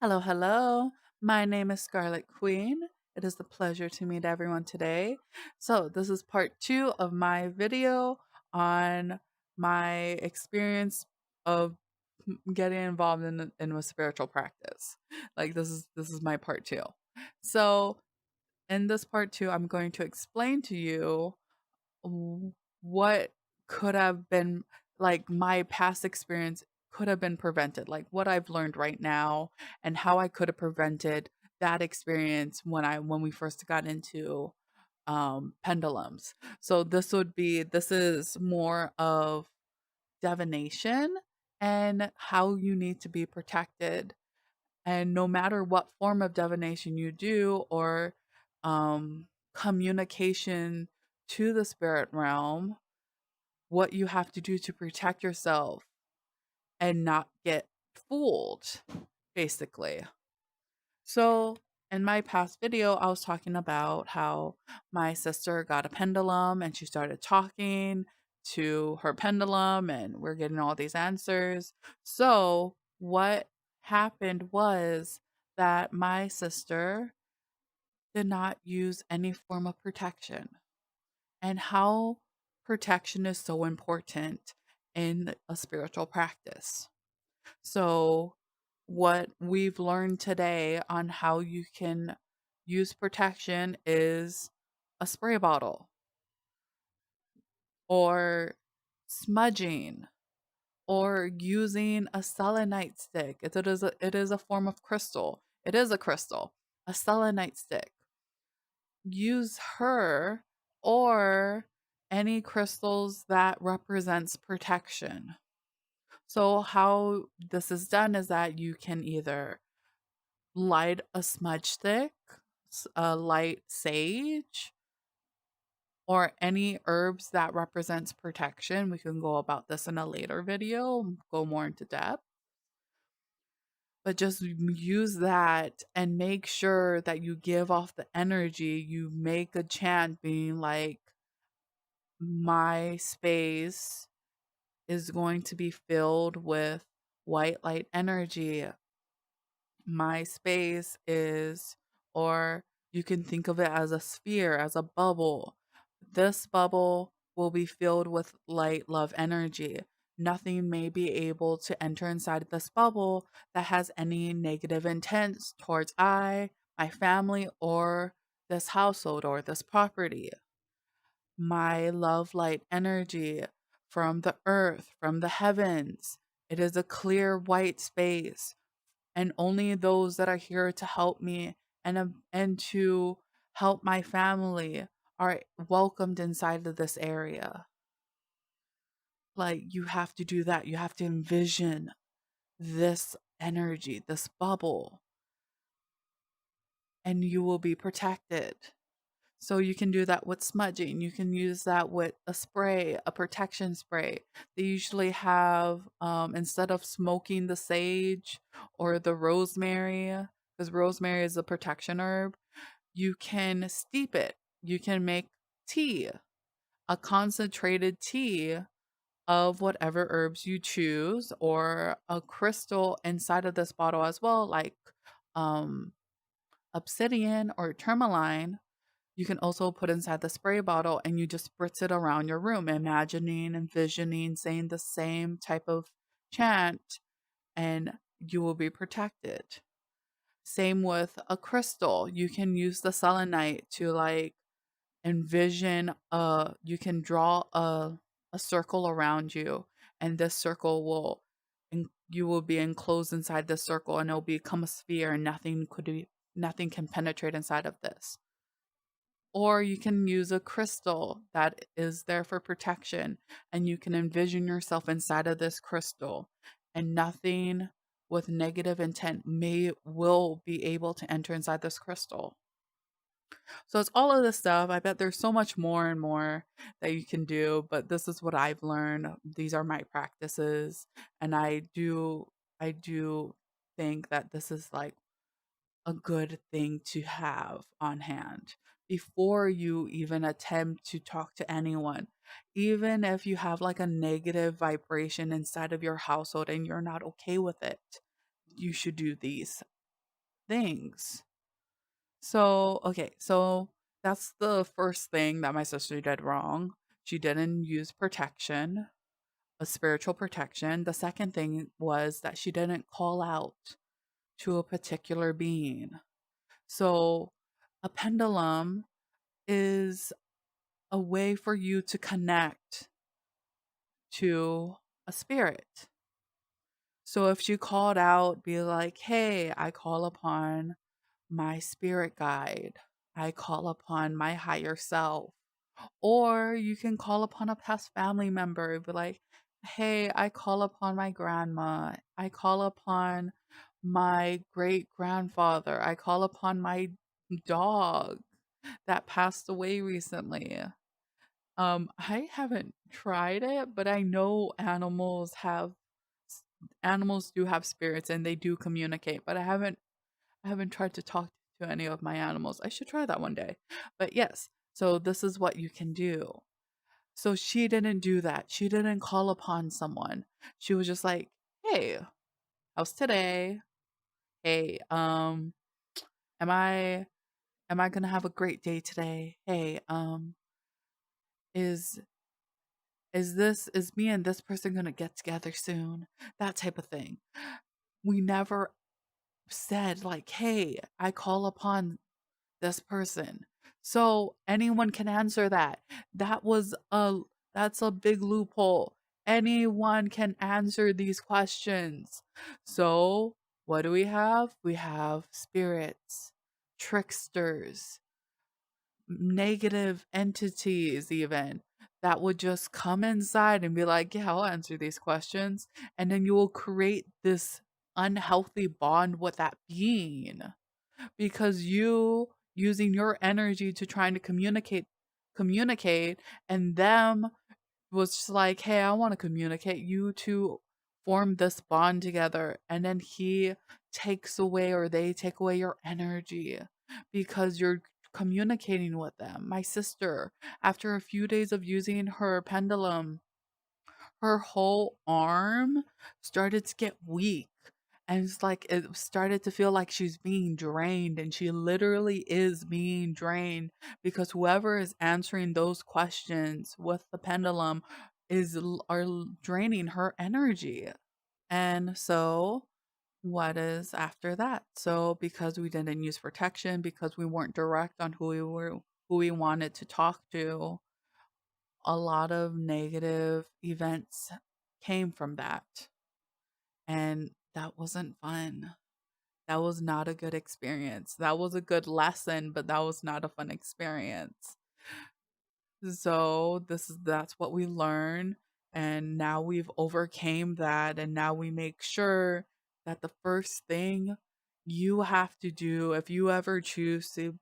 Hello, hello. My name is Scarlet Queen. It is a pleasure to meet everyone today. So, this is part two of my video on my experience of getting involved in a spiritual practice. Like this is my part two. So, in this part two, I'm going to explain to you what could have been like my past experience could have been prevented, like what I've learned right now and how I could have prevented that experience when we first got into pendulums. So this is more of divination and how you need to be protected, and no matter what form of divination you do or communication to the spirit realm, what you have to do to protect yourself and not get fooled, basically. So, in my past video, I was talking about how my sister got a pendulum and she started talking to her pendulum, and we're getting all these answers. So, what happened was that my sister did not use any form of protection, and how protection is so important in a spiritual practice. So, what we've learned today on how you can use protection is a spray bottle or smudging or using a selenite stick. It is a form of crystal. It is a crystal, a selenite stick. Use her or any crystals that represents protection. So how this is done is that you can either light a smudge stick, a light sage, or any herbs that represents protection. We can go about this in a later video, go more into depth. But just use that and make sure that you give off the energy. You make a chant being like, my space is going to be filled with white light energy. My space is, or you can think of it as a sphere, as a bubble. This bubble will be filled with light, love energy. Nothing may be able to enter inside this bubble that has any negative intents towards my family, or this household or this property. My love light energy from the earth, from the heavens. It is a clear white space, and only those that are here to help me and to help my family are welcomed inside of this area. Like, you have to do that. You have to envision this energy, this bubble, and you will be protected. So you can do that with smudging. You can use that with a spray, a protection spray. They usually have, instead of smoking the sage or the rosemary, because rosemary is a protection herb, you can steep it. You can make tea, a concentrated tea of whatever herbs you choose, or a crystal inside of this bottle as well, like um, obsidian or tourmaline. You can also put inside the spray bottle and you just spritz it around your room, imagining, envisioning, saying the same type of chant, and you will be protected. Same with a crystal. You can use the selenite to like envision, you can draw a circle around you, and this circle will, and you will be enclosed inside this circle, and it'll become a sphere, and nothing can penetrate inside of this. Or you can use a crystal that is there for protection, and you can envision yourself inside of this crystal, and nothing with negative intent will be able to enter inside this crystal. So it's all of this stuff. I bet there's so much more and more that you can do, but this is what I've learned. These are my practices, and I do think that this is like a good thing to have on hand before you even attempt to talk to anyone. Even if you have like a negative vibration inside of your household and you're not okay with it, you should do these. things. So, okay, so that's the first thing that my sister did wrong. She didn't use protection, a spiritual protection. The second thing was that she didn't call out to a particular being. So, a pendulum is a way for you to connect to a spirit. So, if she called out, be like, hey, I call upon my spirit guide, I call upon my higher self. Or you can call upon a past family member, be like, hey, I call upon my grandma, I call upon my great grandfather, I call upon my dog that passed away recently. I haven't tried it, but I know animals do have spirits and they do communicate, but I haven't tried to talk to any of my animals. I should try that one day. But yes, so this is what you can do. So she didn't do that. She didn't call upon someone. She was just like, "Hey, how's today? Hey, am I am I gonna have a great day today? Hey, is is me and this person gonna get together soon?" That type of thing. We never said like, "Hey, I call upon this person." So anyone can answer that. That was a that's a big loophole. Anyone can answer these questions. So what do we have? We have spirits, tricksters, negative entities even that would just come inside and be like, "Yeah, I'll answer these questions." And then you will create this unhealthy bond with that being because you using your energy to trying to communicate and them was just like, hey, I want to communicate. You two form this bond together, and then he takes away or they take away your energy because you're communicating with them. My sister, after a few days of using her pendulum, her whole arm started to get weak. And it's like it started to feel like she's being drained, and she literally is being drained because whoever is answering those questions with the pendulum are draining her energy. And so what is after that? So because we didn't use protection, because we weren't direct on who we wanted to talk to, a lot of negative events came from that. And that wasn't fun. That was not a good experience. That was a good lesson, but that was not a fun experience. So that's what we learn, and now we've overcame that, and now we make sure that the first thing you have to do if you ever choose to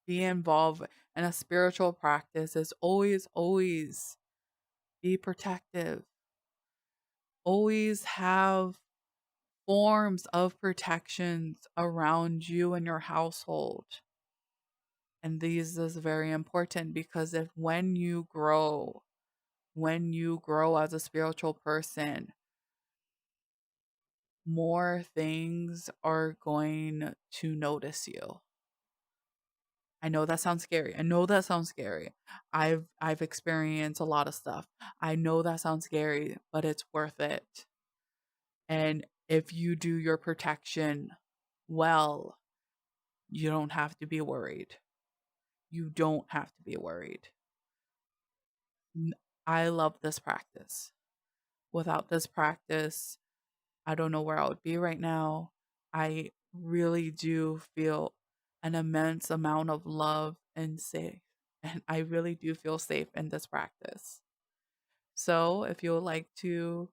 be involved in a spiritual practice is always be protective. Always have forms of protections around you and your household. And these is very important because if when you grow as a spiritual person, more things are going to notice you. I know that sounds scary. I know that sounds scary. I've experienced a lot of stuff. I know that sounds scary, but it's worth it. And if you do your protection well, you don't have to be worried. You don't have to be worried. I love this practice. Without this practice, I don't know where I would be right now. I really do feel an immense amount of love and safe. And I really do feel safe in this practice. So, if you would like to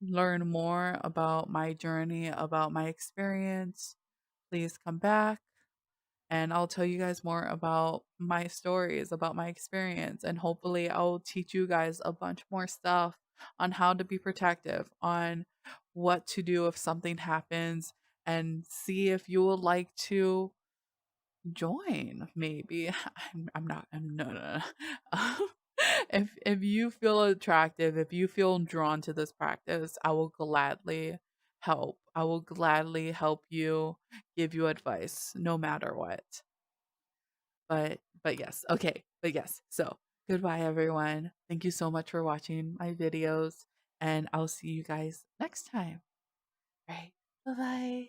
learn more about my journey, about my experience, please come back and I'll tell you guys more about my stories, about my experience, and hopefully I'll teach you guys a bunch more stuff on how to be protective, on what to do if something happens, and see if you would like to join maybe. I'm not I'm no no, no. If you feel attractive, if you feel drawn to this practice, I will gladly help. I will gladly help you, give you advice no matter what. But yes, okay. But yes. So, goodbye everyone. Thank you so much for watching my videos, and I'll see you guys next time. All right. Bye-bye.